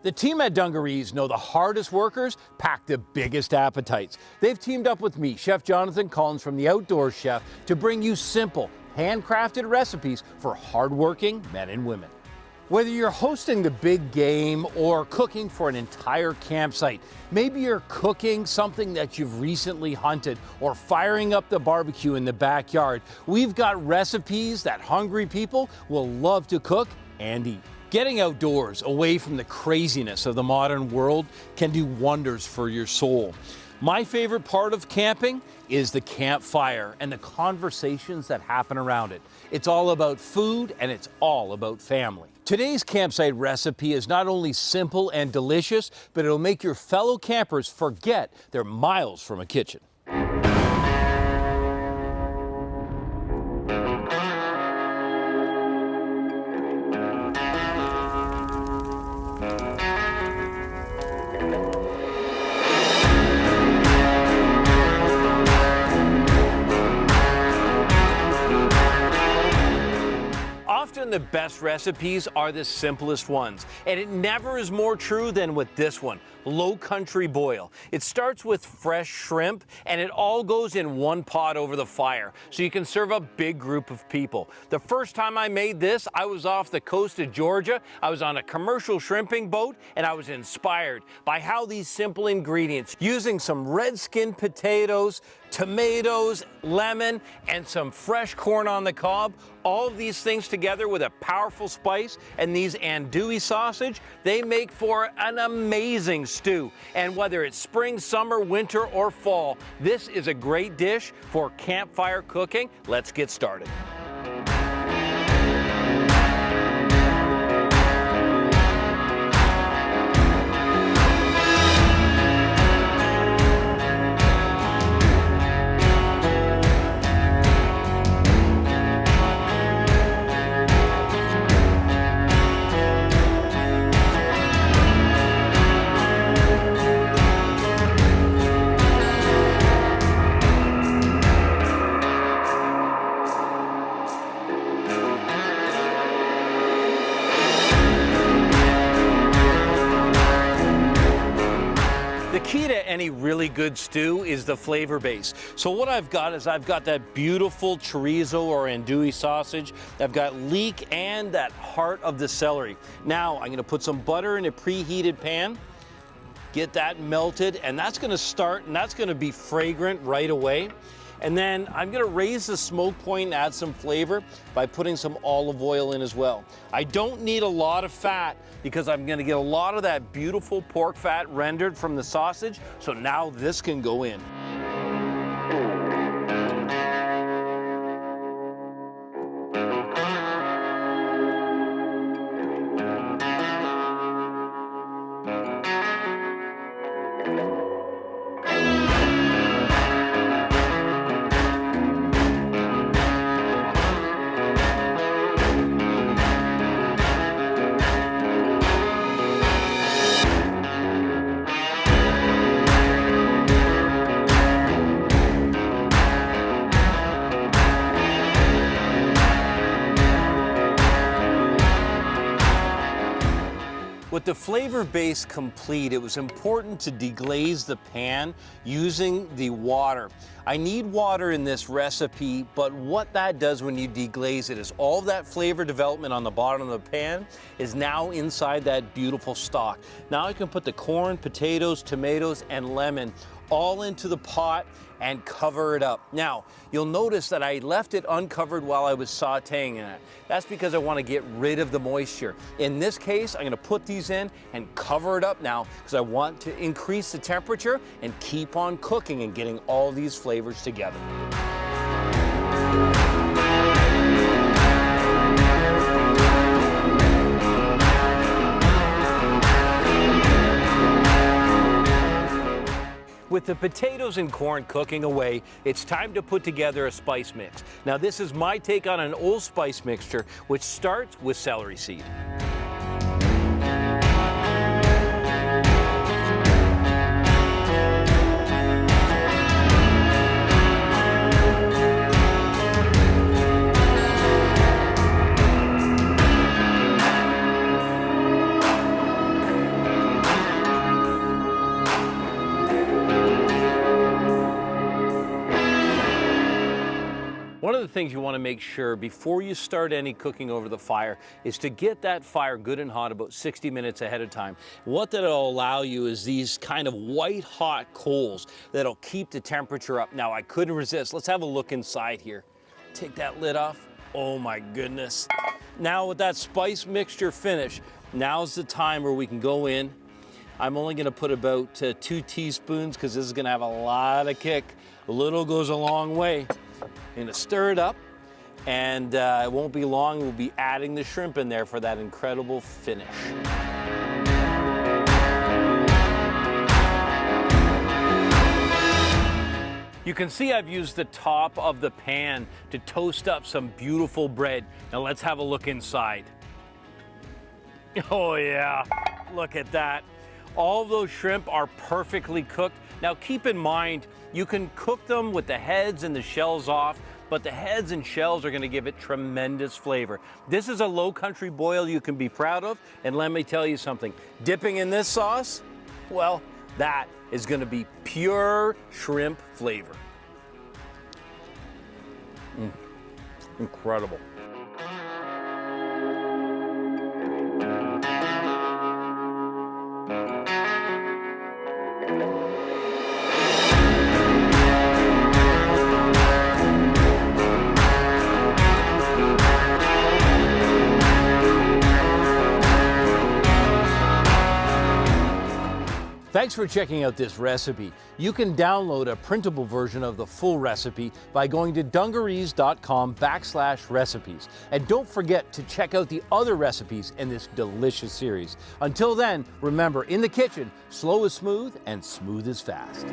The team at Dungarees know the hardest workers pack the biggest appetites. They've teamed up with me, Chef Jonathan Collins from The Outdoors Chef, to bring you simple, handcrafted recipes for hardworking men and women. Whether you're hosting the big game or cooking for an entire campsite, maybe you're cooking something that you've recently hunted or firing up the barbecue in the backyard, we've got recipes that hungry people will love to cook and eat. Getting outdoors, away from the craziness of the modern world, can do wonders for your soul. My favorite part of camping is the campfire and the conversations that happen around it. It's all about food and it's all about family. Today's campsite recipe is not only simple and delicious, but it'll make your fellow campers forget they're miles from a kitchen. Often the best recipes are the simplest ones, and it never is more true than with this one, low country boil. It starts with fresh shrimp and it all goes in one pot over the fire, so you can serve a big group of people. The first time I made this, I was off the coast of Georgia. I was on a commercial shrimping boat and I was inspired by how these simple ingredients, using some red skin potatoes, tomatoes, lemon, and some fresh corn on the cob, all of these things together with a powerful spice and these andouille sausage, they make for an amazing stew. And whether it's spring, summer, winter, or fall, this is a great dish for campfire cooking. Let's get started. The key to any really good stew is the flavor base. So what I've got is I've got that beautiful chorizo or andouille sausage. I've got leek and that heart of the celery. Now I'm gonna put some butter in a preheated pan, get that melted, and that's gonna start, and that's gonna be fragrant right away. And then I'm gonna raise the smoke point and add some flavor by putting some olive oil in as well. I don't need a lot of fat because I'm gonna get a lot of that beautiful pork fat rendered from the sausage, so now this can go in. With the flavor base complete, it was important to deglaze the pan using the water. I need water in this recipe, but what that does when you deglaze it is all that flavor development on the bottom of the pan is now inside that beautiful stock. Now I can put the corn, potatoes, tomatoes, and lemon all into the pot and cover it up. Now, you'll notice that I left it uncovered while I was sauteing it. That's because I want to get rid of the moisture. In this case, I'm going to put these in and cover it up now because I want to increase the temperature and keep on cooking and getting all these flavors together. With the potatoes and corn cooking away, it's time to put together a spice mix. Now this is my take on an old spice mixture, which starts with celery seed. the things you want to make sure before you start any cooking over the fire is to get that fire good and hot about 60 minutes ahead of time. What that'll allow you is these kind of white hot coals that'll keep the temperature up. Now I couldn't resist. Let's have a look inside here. Take that lid off. Oh my goodness. Now with that spice mixture finished, now's the time where we can go in. I'm only going to put about 2 teaspoons because this is going to have a lot of kick. A little goes a long way. I'm going to stir it up, and it won't be long. We'll be adding the shrimp in there for that incredible finish. You can see I've used the top of the pan to toast up some beautiful bread. Now let's have a look inside. Oh yeah, look at that. All of those shrimp are perfectly cooked. Now keep in mind, you can cook them with the heads and the shells off, but the heads and shells are gonna give it tremendous flavor. This is a low country boil you can be proud of, and let me tell you something, dipping in this sauce, well, that is gonna be pure shrimp flavor. Incredible. Thanks for checking out this recipe. You can download a printable version of the full recipe by going to dungarees.com/recipes. And don't forget to check out the other recipes in this delicious series. Until then, remember, in the kitchen, slow is smooth and smooth is fast.